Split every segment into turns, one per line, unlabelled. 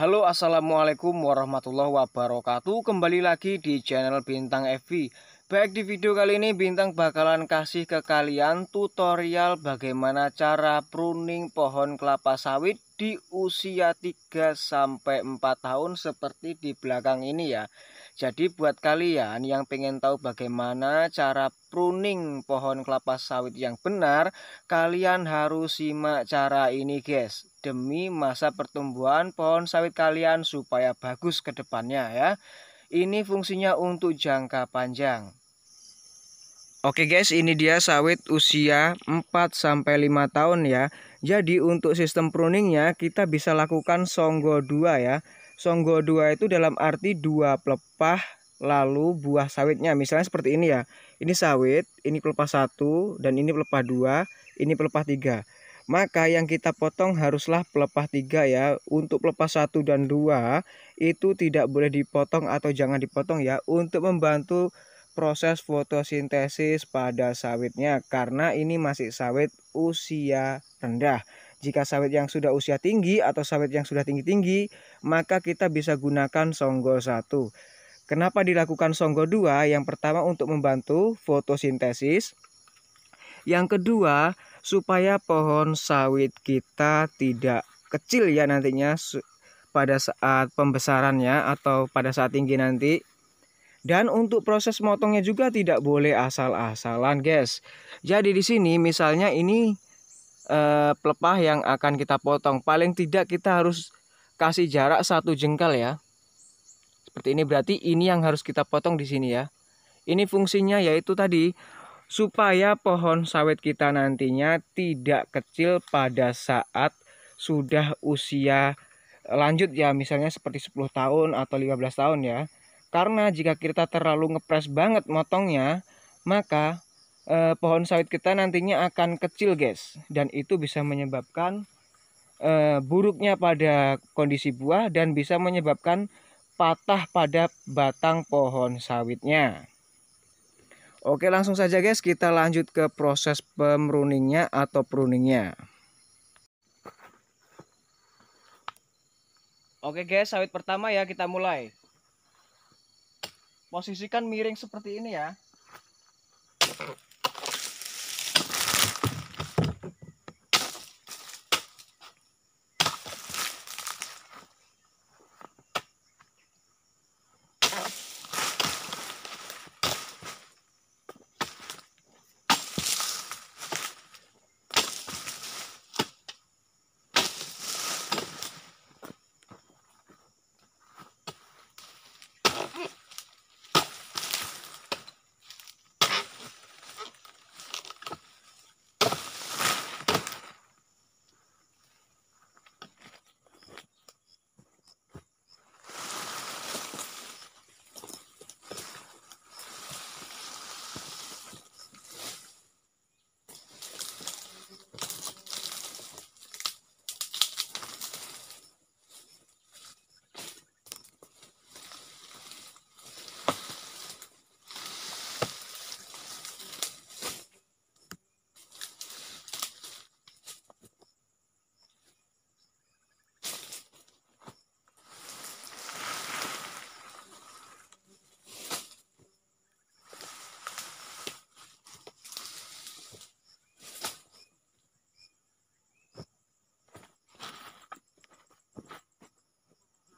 Halo, assalamualaikum warahmatullahi wabarakatuh. Kembali lagi di channel Bintang FB. Baik, di video kali ini Bintang bakalan kasih ke kalian tutorial bagaimana cara pruning pohon kelapa sawit di usia 3 sampai 4 tahun seperti di belakang ini ya. Jadi buat kalian yang pengen tahu bagaimana cara pruning pohon kelapa sawit yang benar, kalian harus simak cara ini guys, demi masa pertumbuhan pohon sawit kalian supaya bagus ke depannya ya. Ini fungsinya untuk jangka panjang. Oke guys, ini dia sawit usia 4 sampai 5 tahun ya. Jadi untuk sistem pruningnya kita bisa lakukan songgo 2 ya. Songgo 2 itu dalam arti 2 pelepah lalu buah sawitnya. Misalnya seperti ini ya. Ini sawit, ini pelepah 1 dan ini pelepah 2, ini pelepah 3. Maka yang kita potong haruslah pelepah 3 ya. Untuk pelepah 1 dan 2 itu tidak boleh dipotong atau jangan dipotong ya, untuk membantu proses fotosintesis pada sawitnya, karena ini masih sawit usia rendah. Jika sawit yang sudah usia tinggi atau sawit yang sudah tinggi-tinggi, maka kita bisa gunakan songgo 1. Kenapa dilakukan songgo 2? Yang pertama untuk membantu fotosintesis. Yang kedua, supaya pohon sawit kita tidak kecil ya nantinya pada saat pembesarannya atau pada saat tinggi nanti. Dan untuk proses motongnya juga tidak boleh asal-asalan, guys. Jadi di sini misalnya ini pelepah yang akan kita potong, paling tidak kita harus kasih jarak 1 jengkal ya. Seperti ini, berarti ini yang harus kita potong di sini ya. Ini fungsinya yaitu tadi supaya pohon sawit kita nantinya tidak kecil pada saat sudah usia lanjut ya, misalnya seperti 10 tahun atau 15 tahun ya. Karena jika kita terlalu ngepres banget motongnya, maka pohon sawit kita nantinya akan kecil guys, dan itu bisa menyebabkan buruknya pada kondisi buah dan bisa menyebabkan patah pada batang pohon sawitnya. Oke, langsung saja guys kita lanjut ke proses pemruningnya atau pruningnya. Oke guys, sawit pertama ya, kita mulai. Posisikan miring seperti ini ya.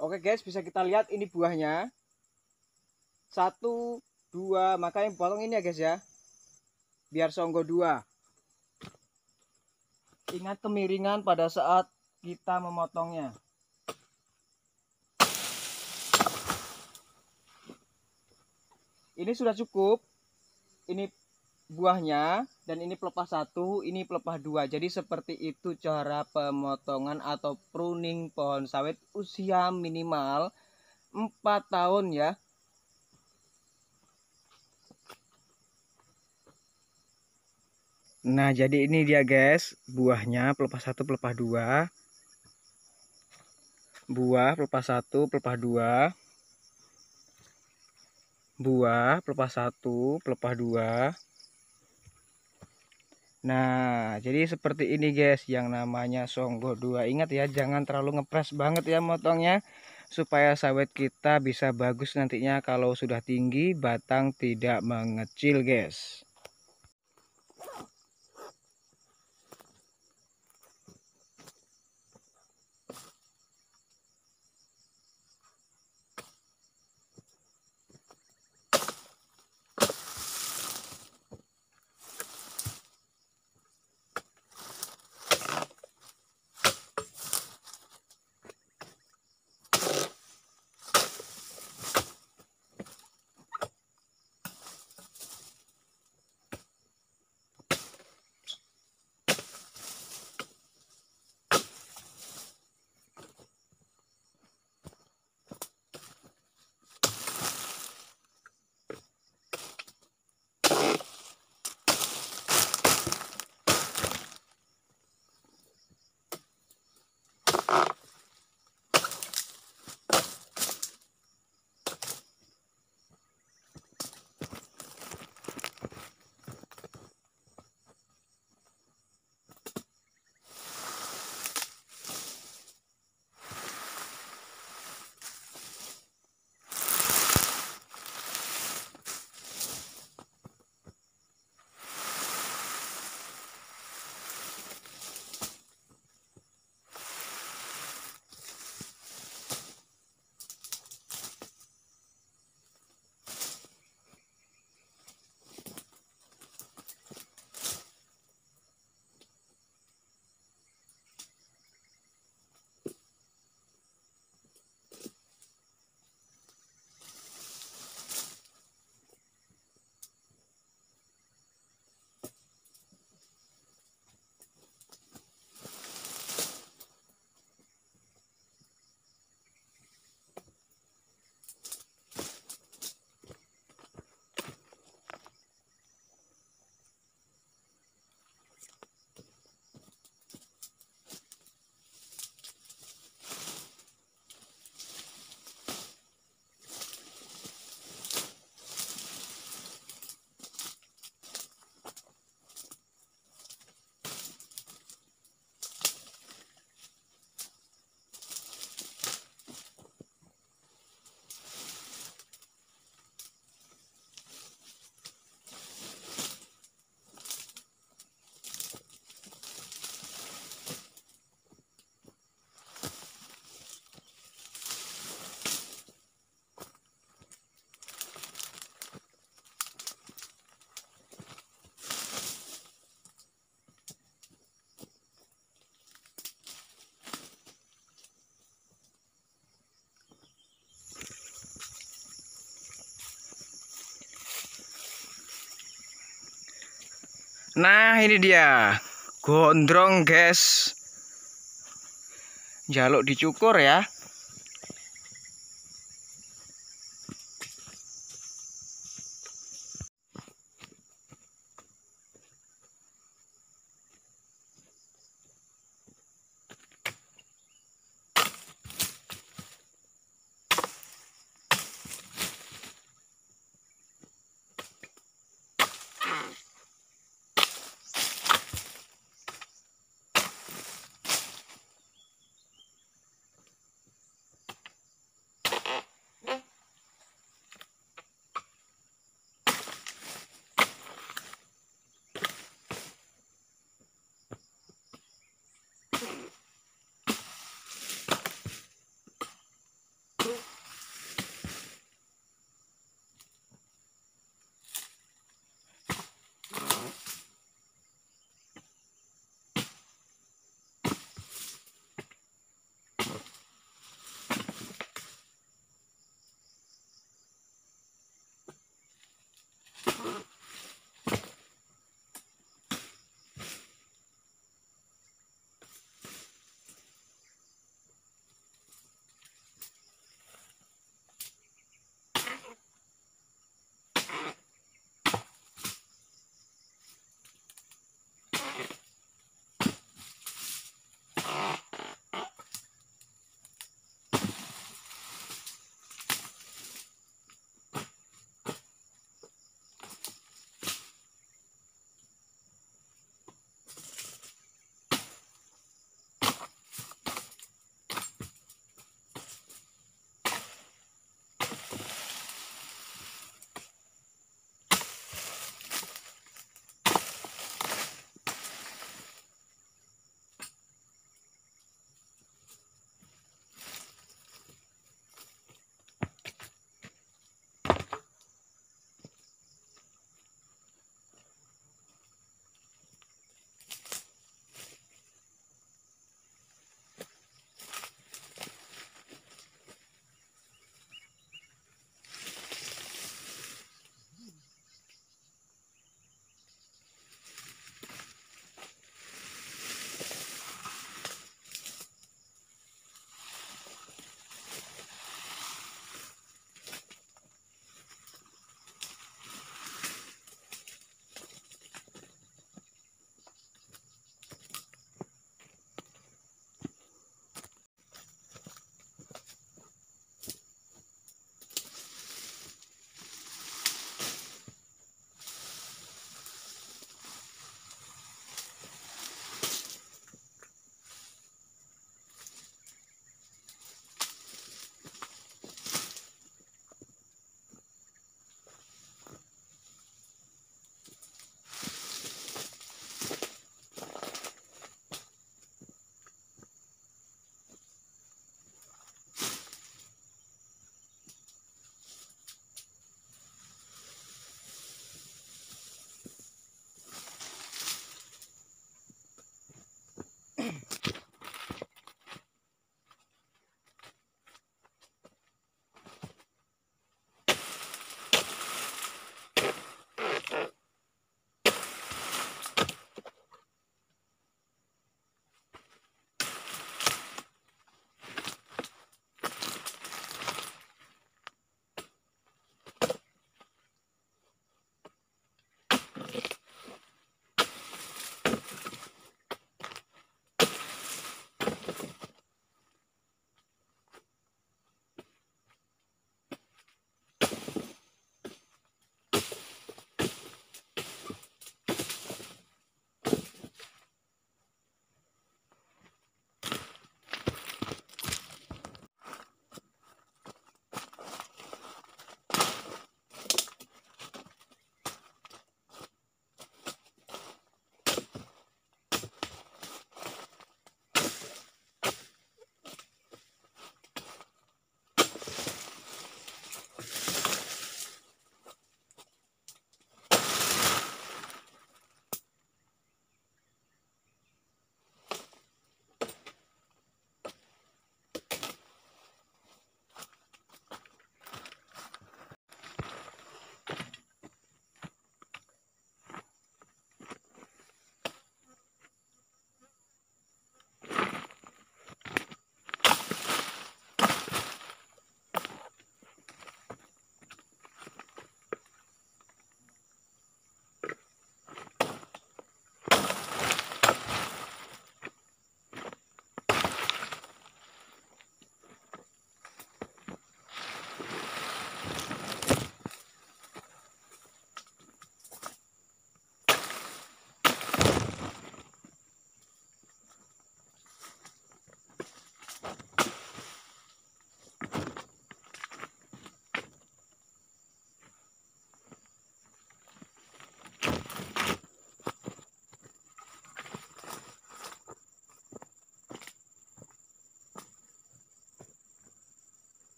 Oke guys, bisa kita lihat ini buahnya 1, 2, maka yang potong ini ya guys ya, biar songgo 2. Ingat kemiringan pada saat kita memotongnya. Ini sudah cukup. Ini buahnya, dan ini pelepah 1, ini pelepah 2. Jadi seperti itu cara pemotongan atau pruning pohon sawit usia minimal 4 tahun ya. Nah, jadi ini dia guys, buahnya pelepah 1, pelepah 2. Buah pelepah 1, pelepah 2. Buah pelepah 1, pelepah 2. Nah, jadi seperti ini guys yang namanya Songgo 2. Ingat ya, jangan terlalu ngepres banget ya motongnya, supaya sawit kita bisa bagus nantinya kalau sudah tinggi, batang tidak mengecil guys. Nah, ini dia gondrong guys, jaluk dicukur ya.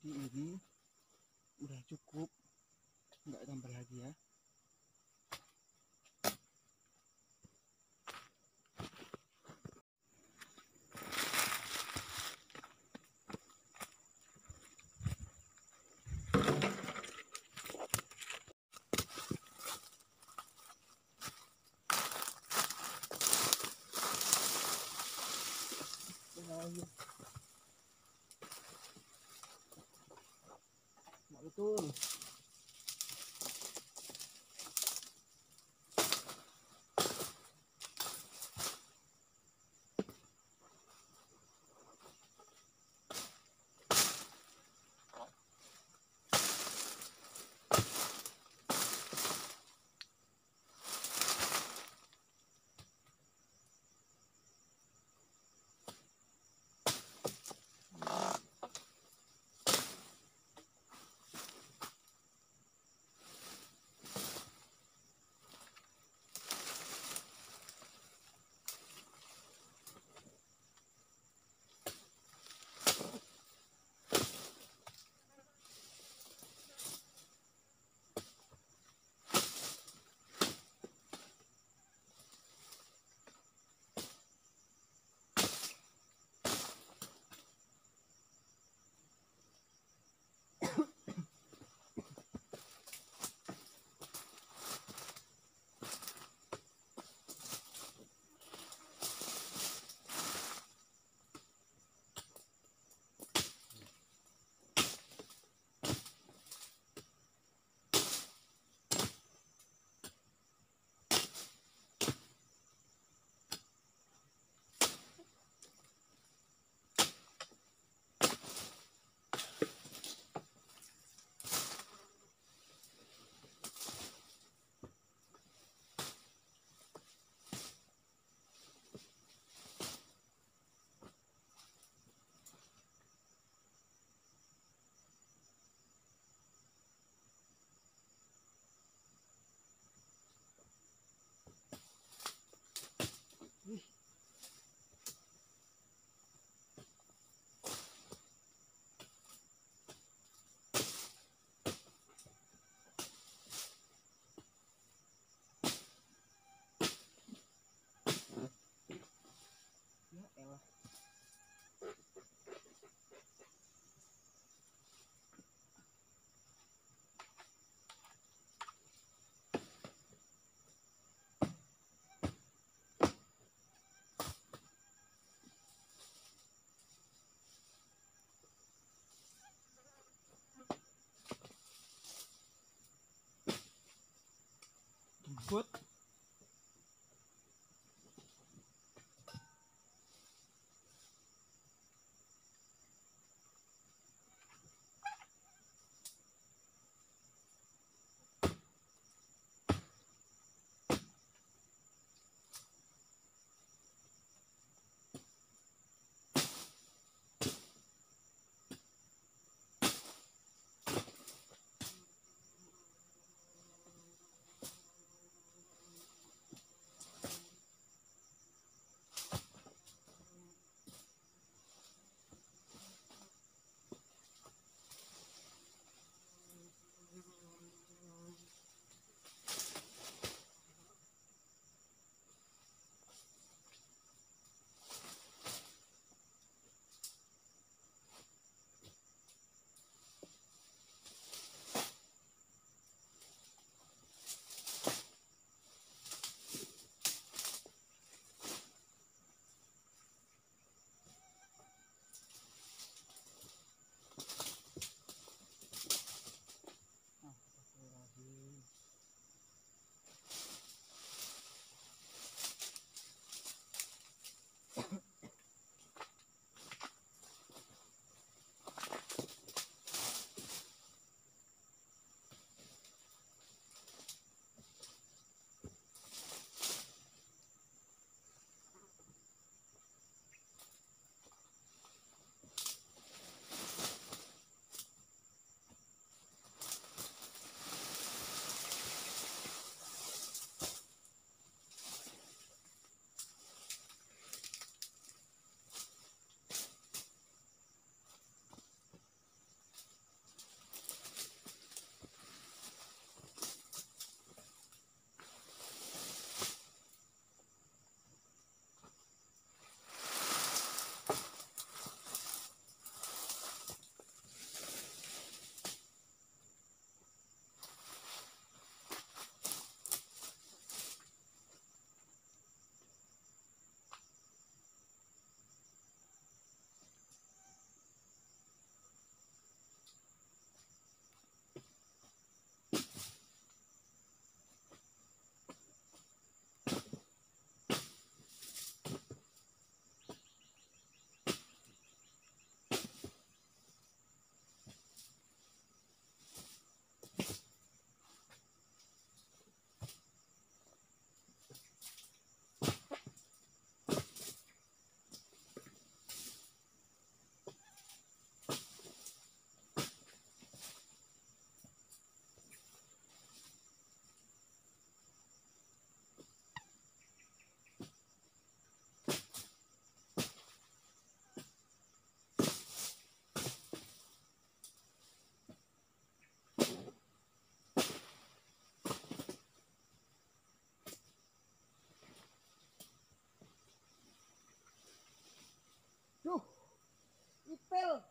Jadi ini udah cukup, nggak tambah lagi ya. Betul. ngebut. Duh, ipil.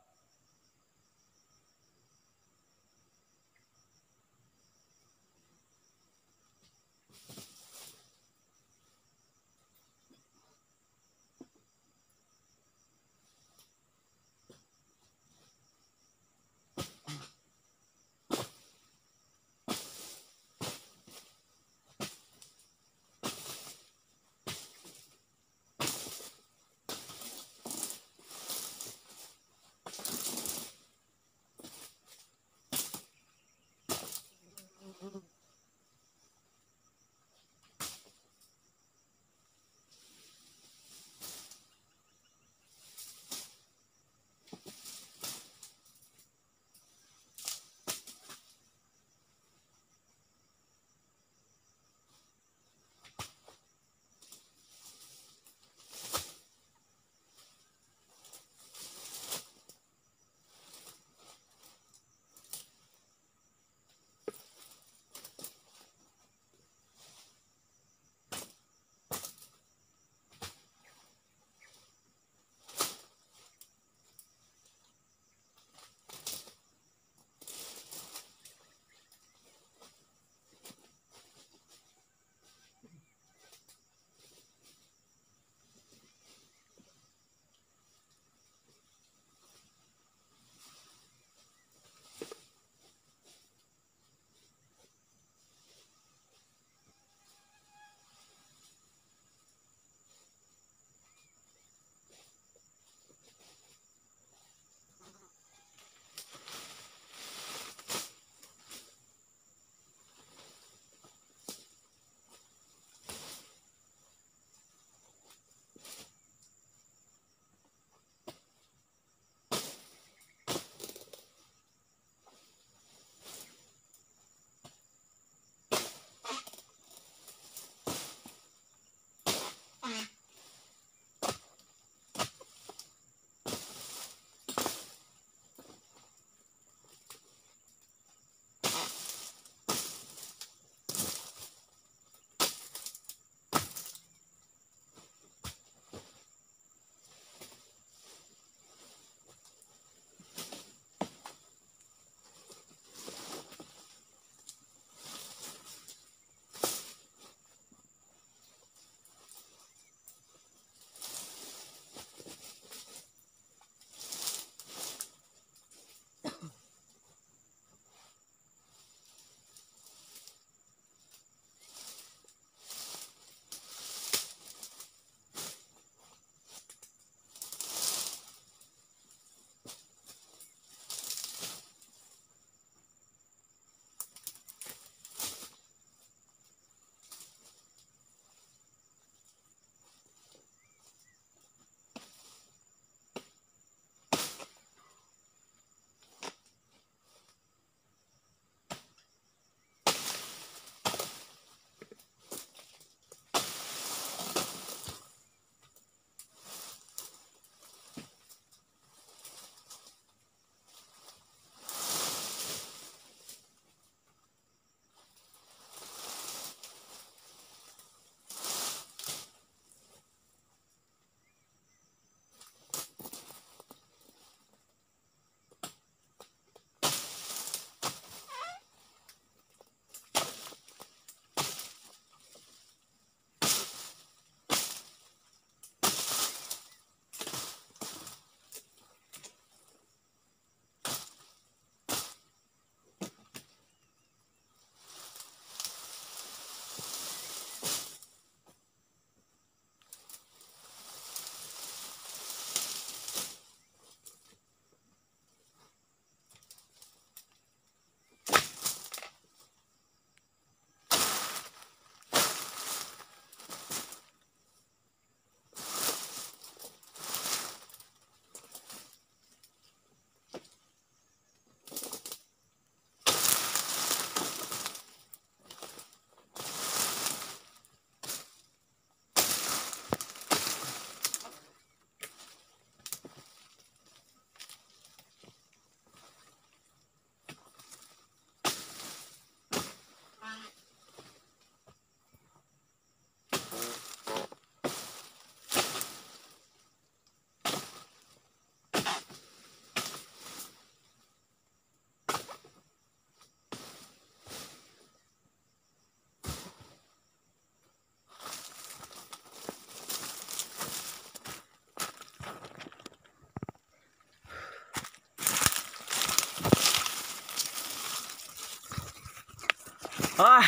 Ah,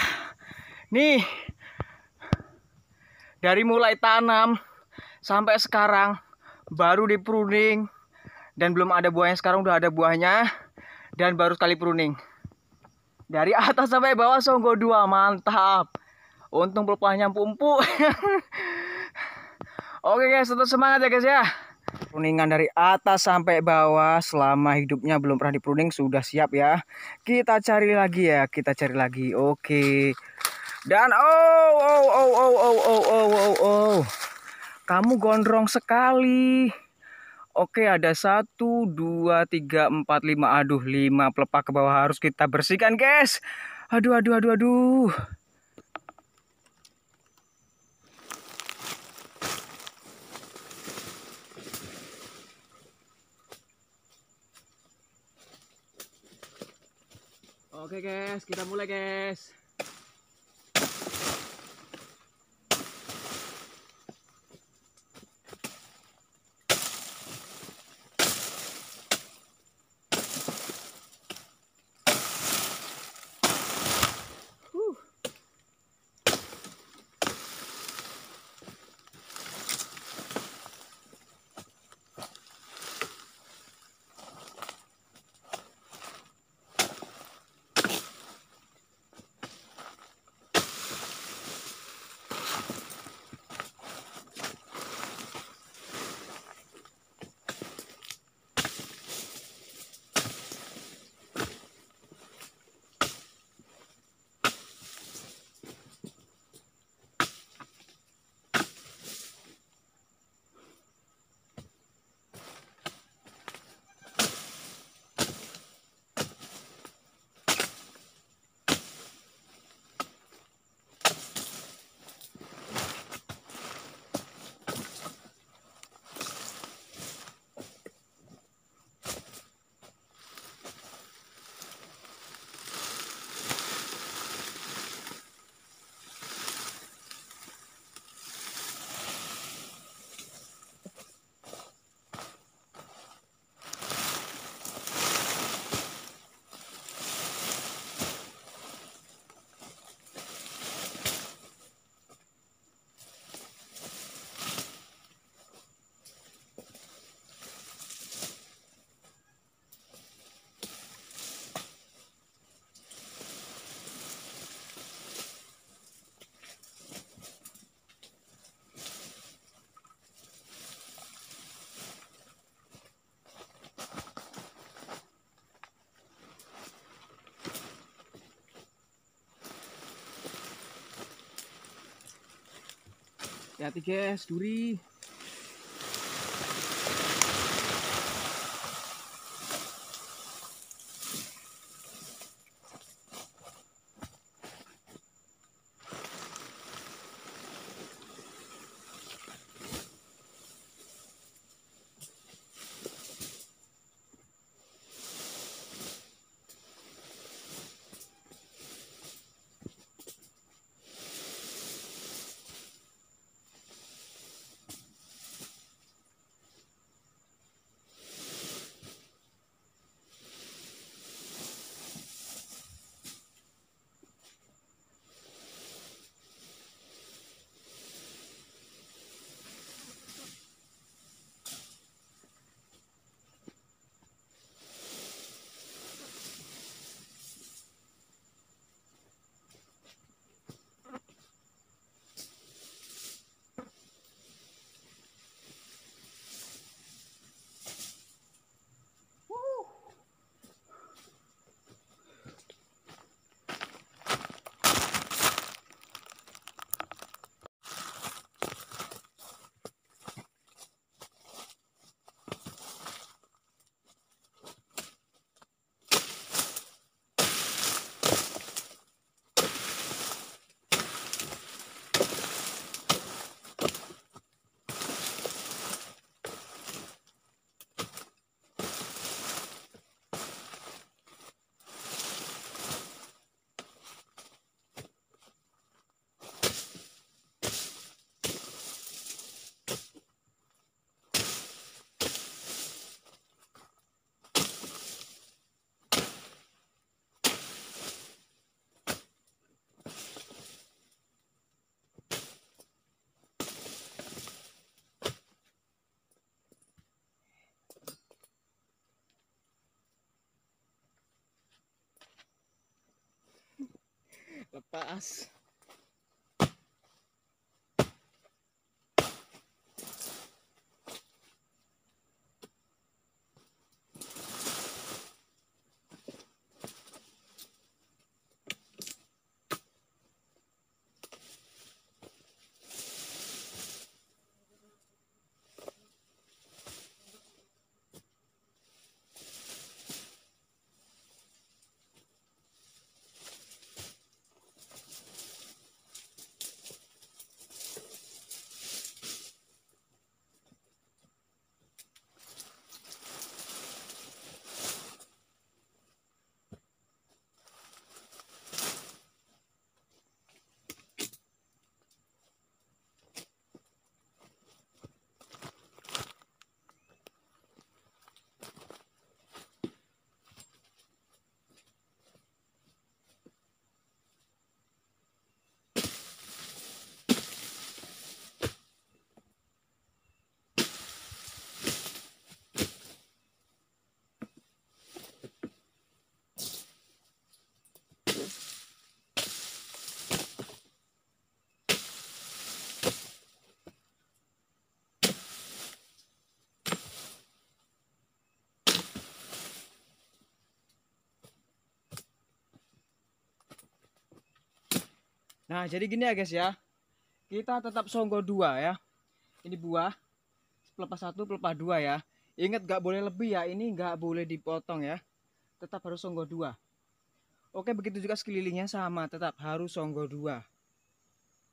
nih dari mulai tanam sampai sekarang baru di pruning dan belum ada buahnya. Sekarang udah ada buahnya dan baru sekali pruning. Dari atas sampai bawah Songgo 2, mantap. Untung peluangnya empuk-empuk. Oke guys, tetap semangat ya guys ya. Pruningan dari atas sampai bawah selama hidupnya belum pernah dipruning sudah siap ya. Kita cari lagi ya, kita cari lagi. Oke. Dan kamu gondrong sekali. Oke, ada 1, 2, 3, 4, 5. Aduh, 5 pelepah ke bawah harus kita bersihkan guys. Aduh. Oke guys, kita mulai guys. Hati-hati guys, duri. Lepas. Nah, jadi gini ya guys ya. Kita tetap songgo 2 ya. Ini buah, pelepah 1, pelepah 2 ya. Ingat gak boleh lebih ya, ini gak boleh dipotong ya. Tetap harus songgo 2. Oke, begitu juga sekelilingnya sama, tetap harus songgo 2.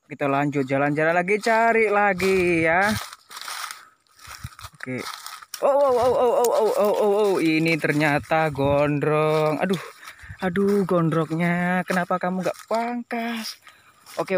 Kita lanjut jalan-jalan lagi, cari lagi ya. Oke. Ini ternyata gondrong. Aduh, gondrongnya. Kenapa kamu gak pangkas? Oke.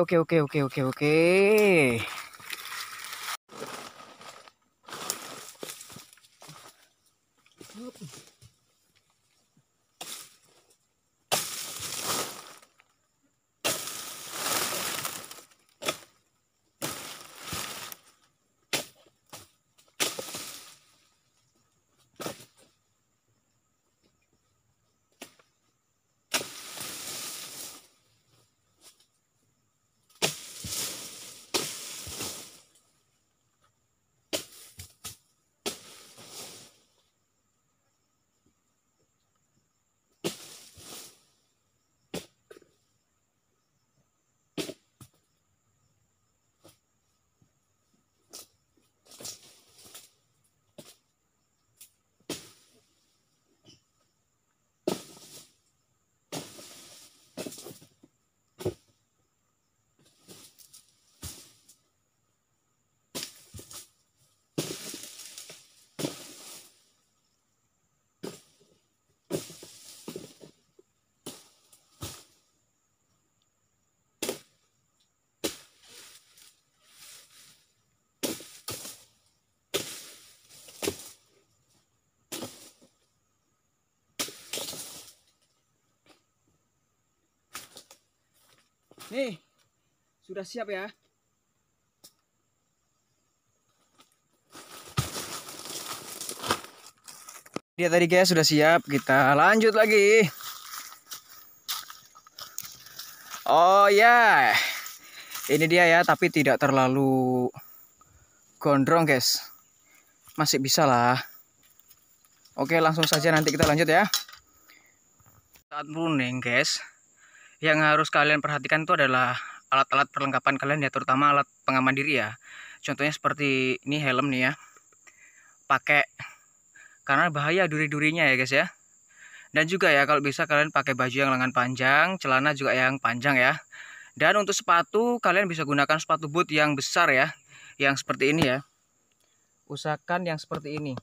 Nih, sudah siap ya. Dia tadi guys sudah siap, kita lanjut lagi. Oh ya, ini dia ya, tapi tidak terlalu gondrong guys. Masih bisa lah. Oke, langsung saja nanti kita lanjut ya. Saat pruning guys, yang harus kalian perhatikan itu adalah alat-alat perlengkapan kalian ya, terutama alat pengaman diri ya. Contohnya seperti ini helm nih ya, pakai karena bahaya duri-durinya ya guys ya. Dan juga ya kalau bisa kalian pakai baju yang lengan panjang, celana juga yang panjang ya. Dan untuk sepatu kalian bisa gunakan sepatu boot yang besar ya, yang seperti ini ya. Usahakan yang seperti ini.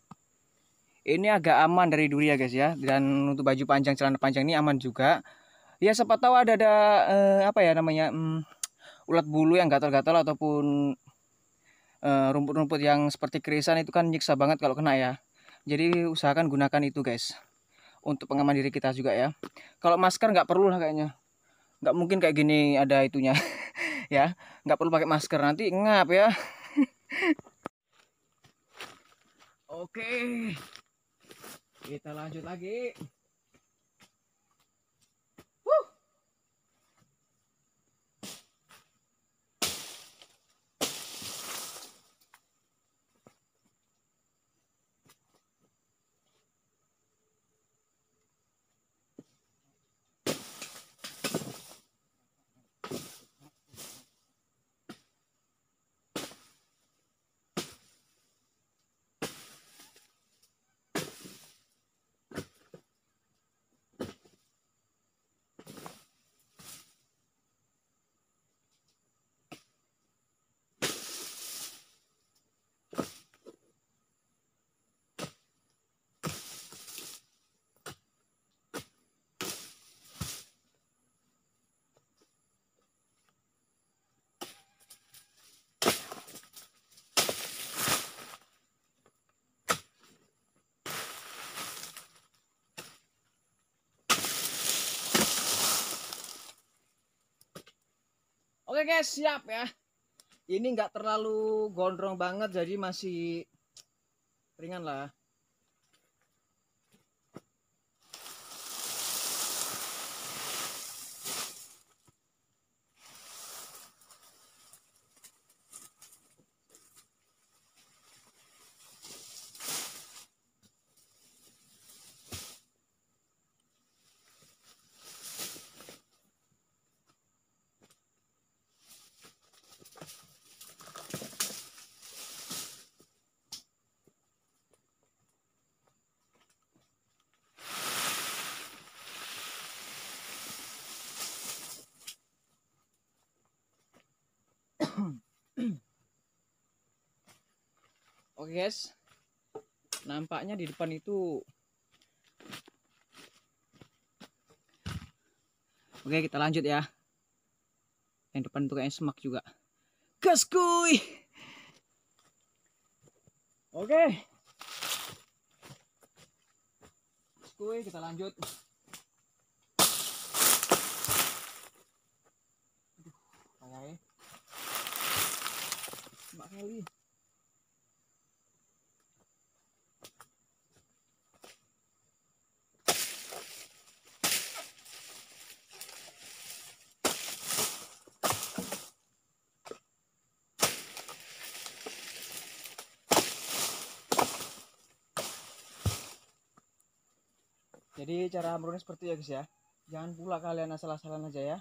Ini agak aman dari duri ya guys ya. Dan untuk baju panjang, celana panjang ini aman juga. Ya siapa tahu ada apa ya namanya ulat bulu yang gatal-gatal ataupun rumput-rumput yang seperti kerisan itu kan nyiksa banget kalau kena ya. Jadi usahakan gunakan itu guys untuk pengaman diri kita juga ya. Kalau masker nggak perlu lah kayaknya, nggak mungkin kayak gini ada itunya ya, nggak perlu pakai masker nanti ngap ya. Oke, kita lanjut lagi. Oke guys, siap ya. Ini nggak terlalu gondrong banget, jadi masih ringan lah. Oke guys, nampaknya di depan itu. Oke, kita lanjut ya. Yang depan itu kayaknya semak juga. Gas kuy. Oke. Gas kuy, kita lanjut. Aduh, kayak semak kali. Jadi cara merunnya seperti ya guys ya. Jangan pula kalian asal-asalan aja ya.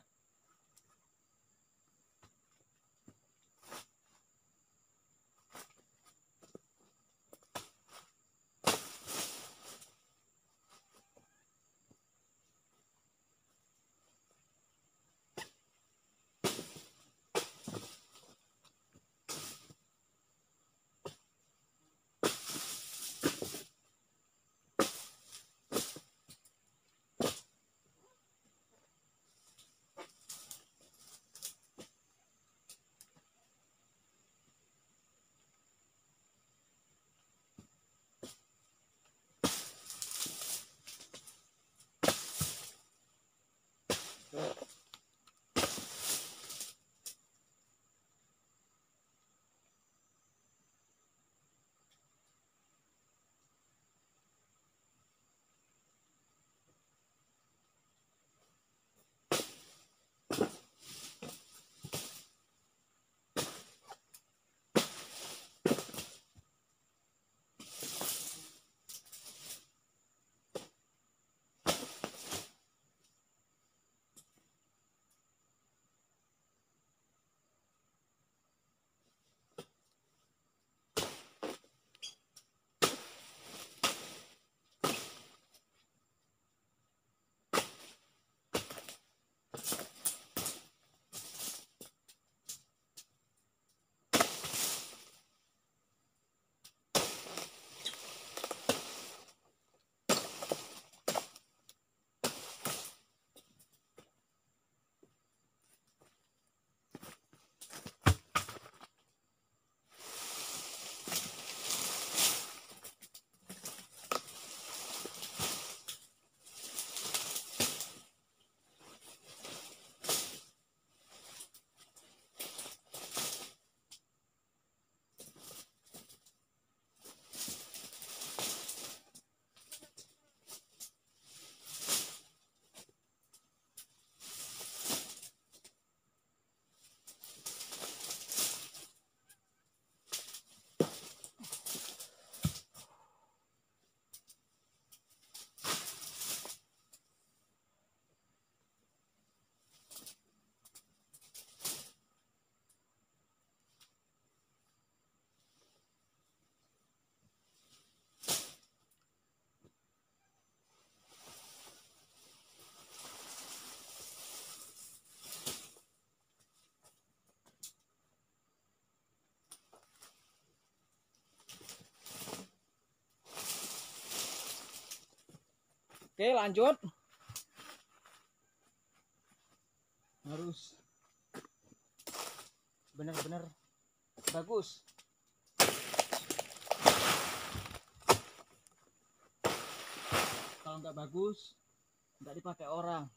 Oke, lanjut. Harus benar-benar bagus. Kalau nggak bagus, nggak dipakai orang.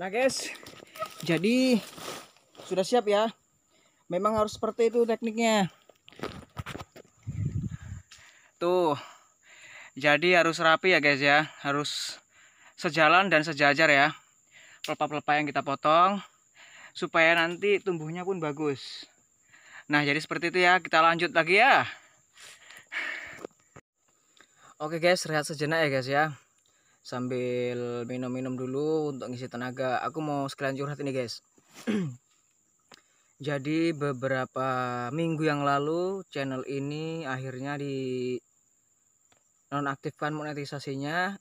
Nah guys, jadi sudah siap ya. Memang harus seperti itu tekniknya. Tuh, jadi harus rapi ya guys ya. Harus sejalan dan sejajar ya. Pelepah-pelepah yang kita potong supaya nanti tumbuhnya pun bagus. Nah jadi seperti itu ya. Kita lanjut lagi ya. Oke guys, rehat sejenak ya guys ya. Sambil minum-minum dulu untuk ngisi tenaga. Aku mau sekalian curhat ini guys. Jadi beberapa minggu yang lalu channel ini akhirnya di nonaktifkan monetisasinya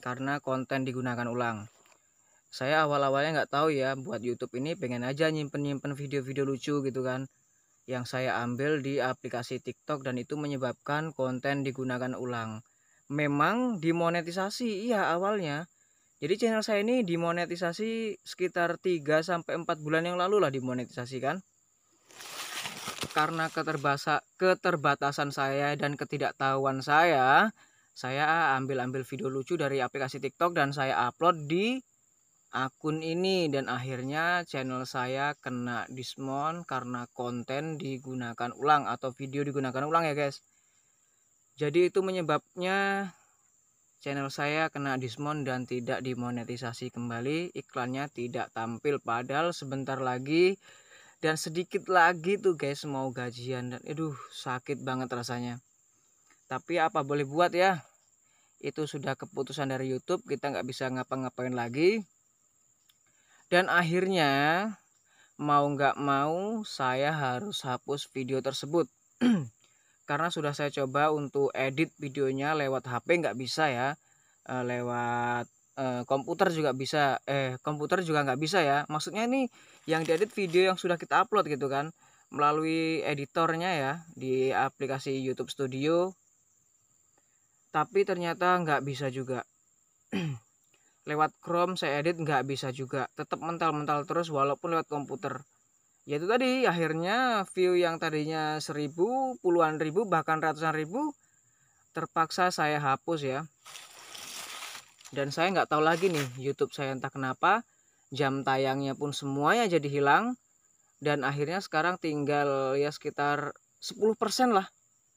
karena konten digunakan ulang. Saya awal-awalnya nggak tahu ya, buat YouTube ini pengen aja nyimpen video-video lucu gitu kan, yang saya ambil di aplikasi TikTok, dan itu menyebabkan konten digunakan ulang. Memang dimonetisasi iya awalnya. Jadi channel saya ini dimonetisasi sekitar 3-4 bulan yang lalu lah dimonetisasi kan. Karena keterbatasan saya dan ketidaktahuan saya ambil video lucu dari aplikasi TikTok dan saya upload di akun ini, dan akhirnya channel saya kena dismount karena konten digunakan ulang atau video digunakan ulang ya guys. Jadi itu menyebabnya channel saya kena dismount dan tidak dimonetisasi kembali, iklannya tidak tampil, padahal sebentar lagi dan sedikit lagi tuh guys mau gajian, dan sakit banget rasanya. Tapi apa boleh buat ya, itu sudah keputusan dari YouTube, kita nggak bisa ngapa-ngapain lagi. Dan akhirnya mau nggak mau saya harus hapus video tersebut. Karena sudah saya coba untuk edit videonya lewat HP nggak bisa ya, lewat komputer juga bisa, komputer juga nggak bisa ya. Maksudnya ini yang diedit video yang sudah kita upload gitu kan, melalui editornya ya di aplikasi YouTube Studio, tapi ternyata nggak bisa juga. Lewat Chrome saya edit nggak bisa juga, tetap mental-mental terus walaupun lewat komputer. Ya itu tadi, akhirnya view yang tadinya 1000, puluhan ribu, bahkan ratusan ribu terpaksa saya hapus ya. Dan saya nggak tahu lagi nih YouTube saya entah kenapa jam tayangnya pun semuanya jadi hilang, dan akhirnya sekarang tinggal ya sekitar 10% lah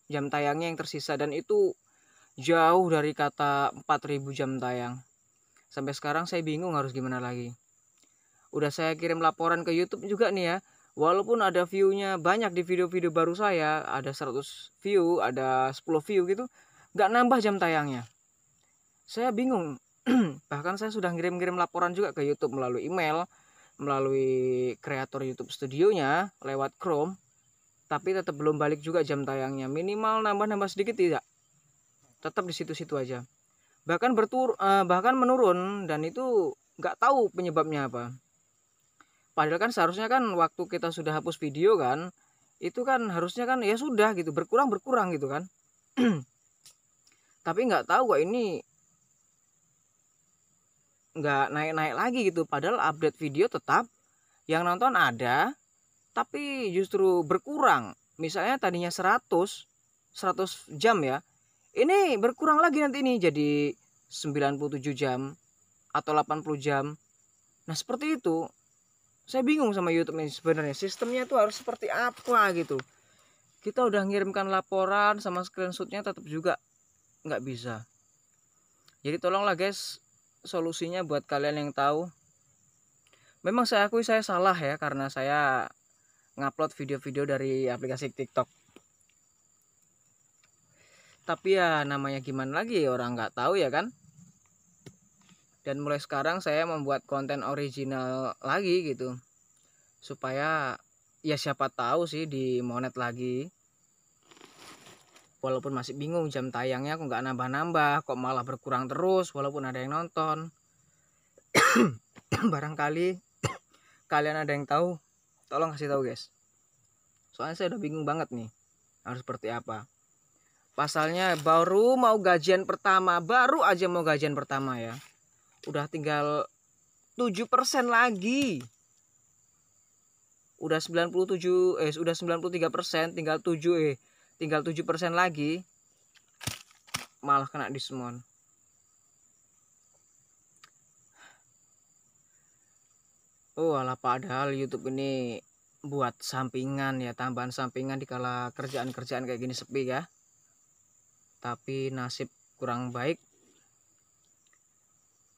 jam tayangnya yang tersisa, dan itu jauh dari kata 4000 jam tayang. Sampai sekarang saya bingung harus gimana lagi. Udah saya kirim laporan ke YouTube juga nih ya. Walaupun ada view-nya banyak di video-video baru saya, ada 100 view, ada 10 view gitu, nggak nambah jam tayangnya. Saya bingung. Bahkan saya sudah ngirim-ngirim laporan juga ke YouTube melalui email, melalui kreator YouTube Studionya lewat Chrome, tapi tetap belum balik juga jam tayangnya. Minimal nambah-nambah sedikit tidak, tetap di situ-situ aja. Bahkan menurun, dan itu nggak tahu penyebabnya apa. Padahal kan seharusnya kan waktu kita sudah hapus video kan, itu kan harusnya kan ya sudah gitu, berkurang gitu kan. Tapi nggak tahu kok ini nggak naik-naik lagi gitu, padahal update video tetap, yang nonton ada, tapi justru berkurang. Misalnya tadinya 100 jam ya, ini berkurang lagi nanti ini jadi 97 jam atau 80 jam. Nah seperti itu. Saya bingung sama YouTube ini sebenarnya, sistemnya itu harus seperti apa gitu. Kita udah ngirimkan laporan sama screenshotnya tetap juga nggak bisa. Jadi tolonglah guys, solusinya buat kalian yang tahu. Memang saya akui saya salah ya, karena saya ngupload video-video dari aplikasi TikTok. Tapi ya namanya gimana lagi, orang nggak tahu ya kan. Dan mulai sekarang saya membuat konten original lagi gitu, supaya ya siapa tahu sih di monet lagi. Walaupun masih bingung jam tayangnya kok nggak nambah-nambah, kok malah berkurang terus walaupun ada yang nonton. Barangkali kalian ada yang tahu, tolong kasih tahu guys. Soalnya saya udah bingung banget nih harus seperti apa. Pasalnya baru mau gajian pertama, baru aja mau gajian pertama ya. Udah tinggal 7% lagi. Udah 93%, tinggal 7% lagi. Malah kena dismount. Oh alah, padahal YouTube ini buat sampingan ya, tambahan sampingan dikala kerjaan-kerjaan kayak gini sepi ya. Tapi nasib kurang baik.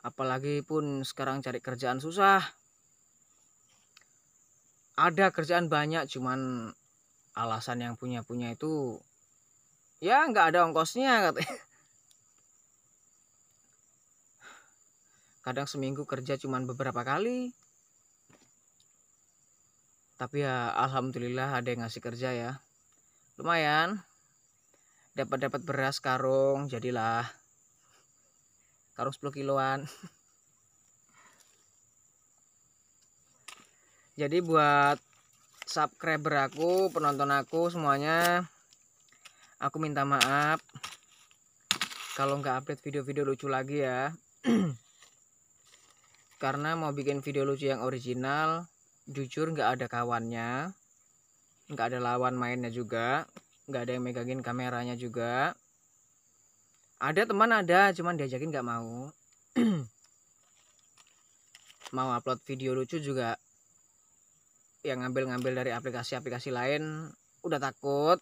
Apalagi pun sekarang cari kerjaan susah. Ada kerjaan banyak, cuman alasan yang punya itu ya nggak ada ongkosnya katanya. Kadang seminggu kerja cuman beberapa kali. Tapi ya alhamdulillah ada yang ngasih kerja ya. Lumayan. Dapat beras karung, jadilah karung 10 kiloan. Jadi buat subscriber aku, penonton aku semuanya, aku minta maaf kalau nggak update video-video lucu lagi ya. Karena mau bikin video lucu yang original, jujur nggak ada kawannya, nggak ada lawan mainnya juga, nggak ada yang megangin kameranya juga. Ada teman ada, cuman diajakin nggak mau. Mau upload video lucu juga yang ngambil dari aplikasi-aplikasi lain udah takut.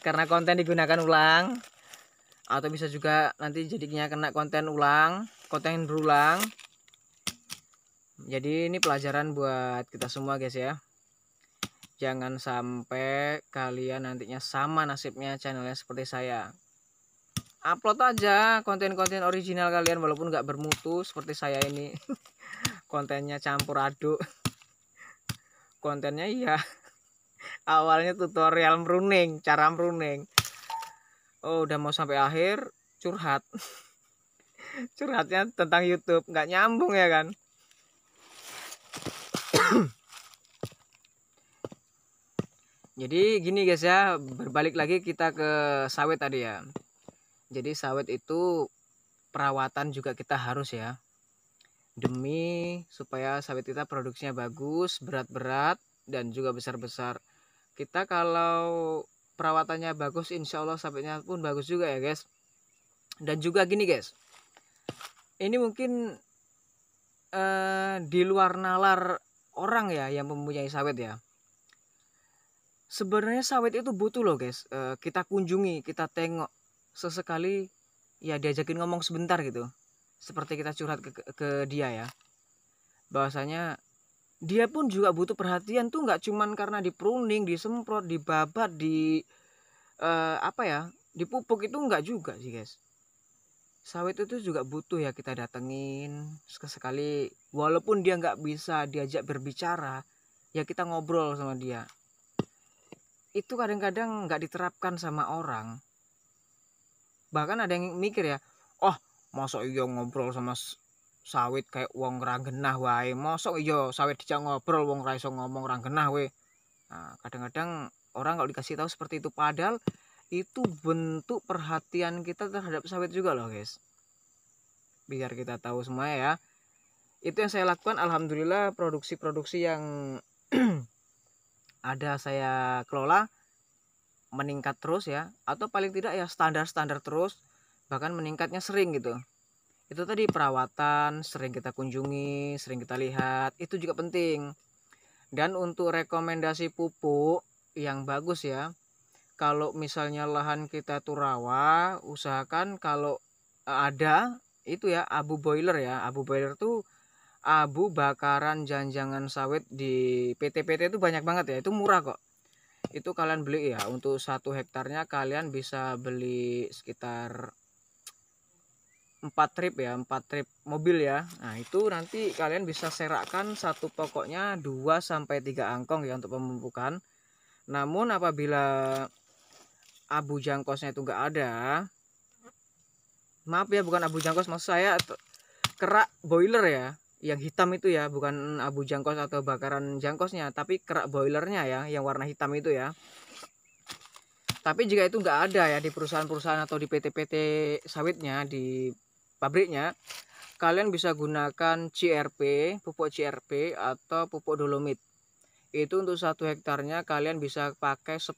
Karena konten digunakan ulang, atau bisa juga nanti jadinya kena konten berulang. Jadi ini pelajaran buat kita semua guys ya. Jangan sampai kalian nantinya sama nasibnya channelnya seperti saya. Upload aja konten-konten original kalian walaupun nggak bermutu seperti saya ini. Kontennya campur aduk. Kontennya iya. Awalnya tutorial meruning, cara meruning. Oh udah mau sampai akhir curhat. Curhatnya tentang YouTube, nggak nyambung ya kan. Jadi gini guys ya, berbalik lagi kita ke sawit tadi ya. Jadi sawit itu perawatan juga kita harus ya. Demi supaya sawit kita produksinya bagus, berat-berat dan juga besar-besar. Kita kalau perawatannya bagus, insya Allah sawitnya pun bagus juga ya guys. Dan juga gini guys, ini mungkin di luar nalar orang ya yang mempunyai sawit ya. Sebenarnya sawit itu butuh loh guys, kita kunjungi, kita tengok sesekali ya, diajakin ngomong sebentar gitu, seperti kita curhat ke dia ya, bahwasanya dia pun juga butuh perhatian tuh, nggak cuman karena dipruning, disemprot, dibabat, dipupuk, itu nggak juga sih guys. Sawit itu juga butuh ya kita datengin sekali, walaupun dia nggak bisa diajak berbicara ya, kita ngobrol sama dia. Itu kadang-kadang nggak diterapkan sama orang. Bahkan ada yang mikir ya, oh masa iya ngobrol sama sawit kayak wong ra genah wae, masa iya sawit dijak ngobrol wong ra iso ngomong ra genah we. Nah, kadang-kadang orang kalau dikasih tahu seperti itu, padahal itu bentuk perhatian kita terhadap sawit juga loh guys. Biar kita tahu semua ya. Itu yang saya lakukan, alhamdulillah produksi-produksi yang ada saya kelola meningkat terus ya, atau paling tidak ya standar-standar terus, bahkan meningkatnya sering gitu. Itu tadi perawatan, sering kita kunjungi, sering kita lihat, itu juga penting. Dan untuk rekomendasi pupuk yang bagus ya, kalau misalnya lahan kita tuh rawa, usahakan kalau ada itu ya abu boiler ya. Abu boiler tuh abu bakaran janjangan sawit di PT-PT itu banyak banget ya, itu murah kok. Itu kalian beli ya, untuk 1 hektarnya kalian bisa beli sekitar 4 trip ya, 4 trip mobil ya. Nah itu nanti kalian bisa serakkan satu pokoknya 2-3 angkong ya untuk pemupukan. Namun apabila abu jangkosnya itu enggak ada, maaf ya, bukan abu jangkos, maksud saya kerak boiler ya, yang hitam itu ya, bukan abu jangkos atau bakaran jangkosnya, tapi kerak boilernya ya, yang warna hitam itu ya. Tapi jika itu nggak ada ya di perusahaan-perusahaan atau di PT-PT sawitnya, di pabriknya, kalian bisa gunakan CRP, pupuk CRP atau pupuk dolomit. Itu untuk 1 hektarnya kalian bisa pakai 10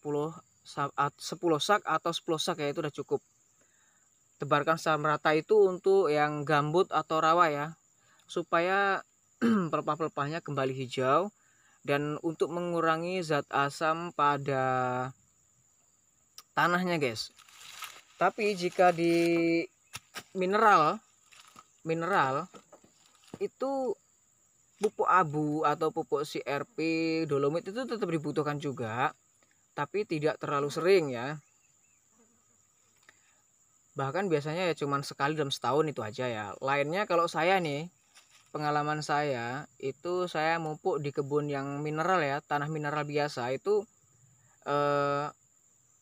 sak atau 10 sak ya, itu udah cukup. Tebarkan secara merata itu untuk yang gambut atau rawa ya, supaya pelepah-pelepahnya kembali hijau, dan untuk mengurangi zat asam pada tanahnya guys. Tapi jika di mineral itu pupuk abu atau pupuk CRP, dolomit itu tetap dibutuhkan juga, tapi tidak terlalu sering ya. Bahkan biasanya ya cuman sekali dalam setahun itu aja ya. Lainnya kalau saya nih, pengalaman saya itu saya mupuk di kebun yang mineral ya, tanah mineral biasa itu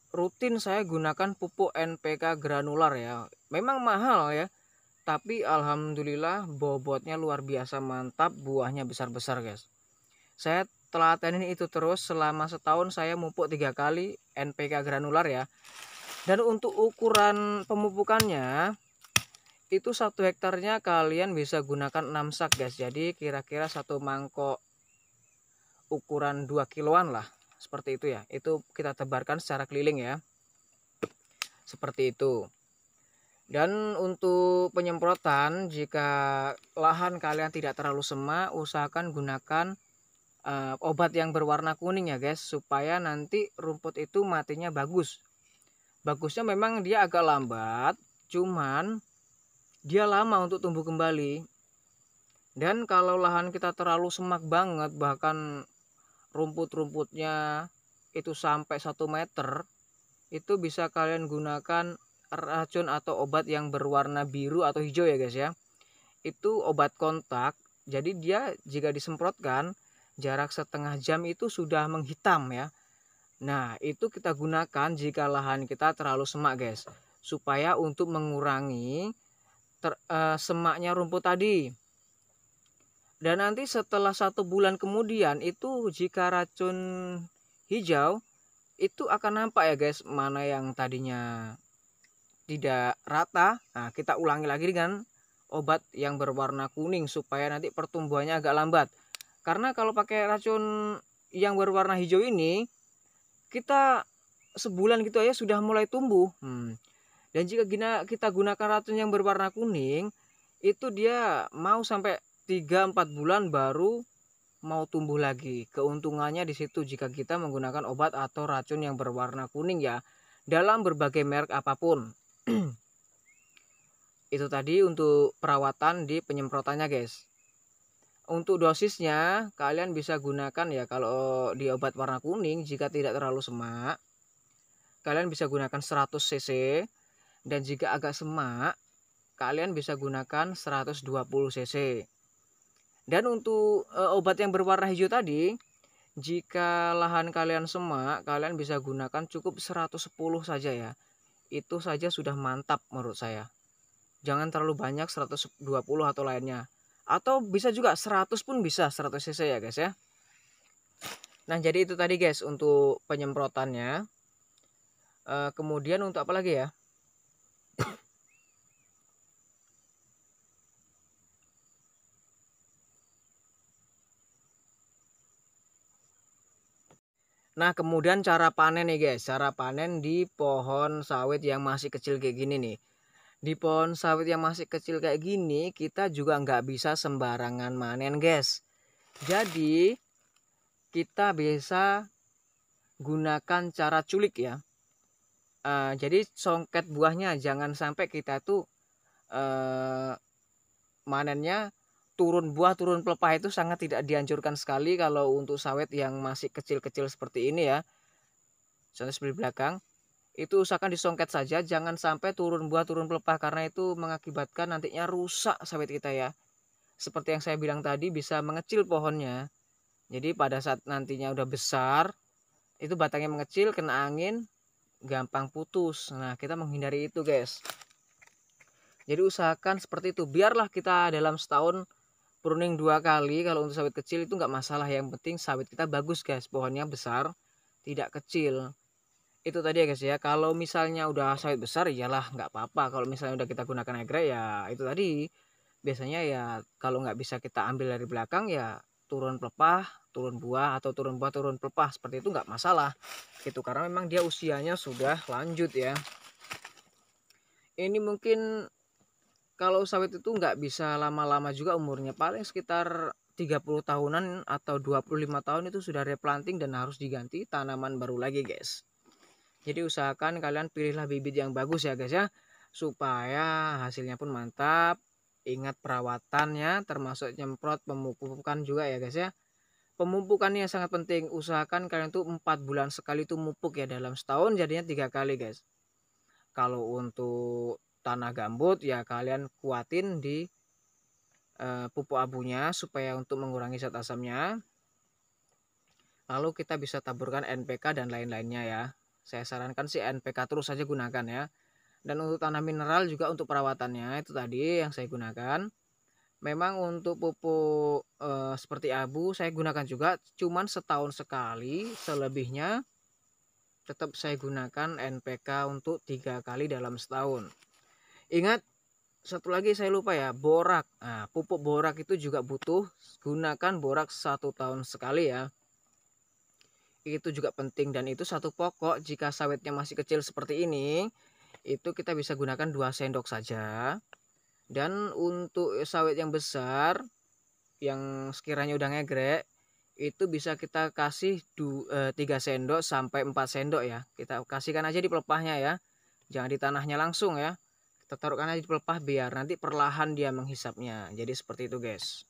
rutin saya gunakan pupuk NPK granular ya. Memang mahal ya, tapi alhamdulillah bobotnya luar biasa mantap, buahnya besar-besar guys. Saya telatenin itu terus selama setahun, saya mupuk 3 kali NPK granular ya. Dan untuk ukuran pemupukannya itu 1 hektarnya kalian bisa gunakan 6 sak guys. Jadi kira-kira 1 mangkok ukuran 2 kiloan lah, seperti itu ya. Itu kita tebarkan secara keliling ya, seperti itu. Dan untuk penyemprotan, jika lahan kalian tidak terlalu semak, usahakan gunakan obat yang berwarna kuning ya guys, supaya nanti rumput itu matinya bagus. Bagusnya memang dia agak lambat, cuman dia lama untuk tumbuh kembali. Dan kalau lahan kita terlalu semak banget, bahkan rumput-rumputnya itu sampai 1 meter, itu bisa kalian gunakan racun atau obat yang berwarna biru atau hijau ya guys ya. Itu obat kontak, jadi dia jika disemprotkan jarak setengah jam itu sudah menghitam ya. Nah itu kita gunakan jika lahan kita terlalu semak guys, supaya untuk mengurangi semaknya rumput tadi. Dan nanti setelah 1 bulan kemudian itu jika racun hijau itu akan nampak ya guys, mana yang tadinya tidak rata. Nah kita ulangi lagi dengan obat yang berwarna kuning supaya nanti pertumbuhannya agak lambat. Karena kalau pakai racun yang berwarna hijau ini, kita sebulan gitu aja sudah mulai tumbuh. Dan jika kita gunakan racun yang berwarna kuning, itu dia mau sampai 3-4 bulan baru mau tumbuh lagi. Keuntungannya di situ jika kita menggunakan obat atau racun yang berwarna kuning ya, dalam berbagai merek apapun. Itu tadi untuk perawatan di penyemprotannya guys. Untuk dosisnya kalian bisa gunakan ya, kalau di obat warna kuning jika tidak terlalu semak, kalian bisa gunakan 100 cc, dan jika agak semak kalian bisa gunakan 120 cc. Dan untuk obat yang berwarna hijau tadi, jika lahan kalian semak, kalian bisa gunakan cukup 110 saja ya. Itu saja sudah mantap menurut saya. Jangan terlalu banyak, 120 atau lainnya. Atau bisa juga 100 pun bisa, 100 cc ya guys ya. Nah jadi itu tadi guys untuk penyemprotannya. Kemudian untuk apa lagi ya? Nah kemudian cara panen nih guys, cara panen di pohon sawit yang masih kecil kayak gini nih. Di pohon sawit yang masih kecil kayak gini, kita juga nggak bisa sembarangan manen guys. Jadi kita bisa gunakan cara culik ya. Jadi songket buahnya jangan sampai kita tuh manennya turun buah turun pelepah, itu sangat tidak dianjurkan sekali kalau untuk sawit yang masih kecil-kecil seperti ini ya. Contoh seperti belakang itu usahakan disongket saja, jangan sampai turun buah turun pelepah, karena itu mengakibatkan nantinya rusak sawit kita ya. Seperti yang saya bilang tadi, bisa mengecil pohonnya. Jadi pada saat nantinya udah besar, itu batangnya mengecil, kena angin gampang putus. Nah kita menghindari itu guys. Jadi usahakan seperti itu, biarlah kita dalam setahun pruning 2 kali. Kalau untuk sawit kecil itu nggak masalah, yang penting sawit kita bagus guys, pohonnya besar tidak kecil. Itu tadi ya guys ya. Kalau misalnya udah sawit besar iyalah nggak apa-apa, kalau misalnya udah kita gunakan egrek ya itu tadi, biasanya ya kalau nggak bisa kita ambil dari belakang ya turun pelepah turun buah, atau turun buah turun pelepah, seperti itu nggak masalah gitu, karena memang dia usianya sudah lanjut ya. Ini mungkin kalau sawit itu nggak bisa lama-lama juga umurnya, paling sekitar 30 tahunan atau 25 tahun itu sudah replanting dan harus diganti tanaman baru lagi guys. Jadi usahakan kalian pilihlah bibit yang bagus ya guys ya, supaya hasilnya pun mantap. Ingat perawatannya termasuk nyemprot, pemupukan juga ya guys ya. Pemupukannya sangat penting, usahakan kalian tuh 4 bulan sekali tuh mupuk ya, dalam setahun jadinya 3 kali guys. Kalau untuk tanah gambut ya kalian kuatin di pupuk abunya supaya untuk mengurangi zat asamnya. Lalu kita bisa taburkan NPK dan lain-lainnya ya. Saya sarankan sih NPK terus saja gunakan ya. Dan untuk tanah mineral juga untuk perawatannya itu tadi yang saya gunakan. Memang untuk pupuk seperti abu saya gunakan juga cuman setahun sekali, selebihnya tetap saya gunakan NPK untuk 3 kali dalam setahun. Ingat, satu lagi saya lupa ya, borak. Nah, pupuk borak itu juga butuh, gunakan borak 1 tahun sekali ya. Itu juga penting dan itu satu pokok. Jika sawitnya masih kecil seperti ini, itu kita bisa gunakan 2 sendok saja. Dan untuk sawit yang besar, yang sekiranya udah ngegrek, itu bisa kita kasih 3 sendok sampai 4 sendok ya. Kita kasihkan aja di pelepahnya ya, jangan di tanahnya langsung ya. Kita taruhkan aja di pelepah biar nanti perlahan dia menghisapnya. Jadi seperti itu guys.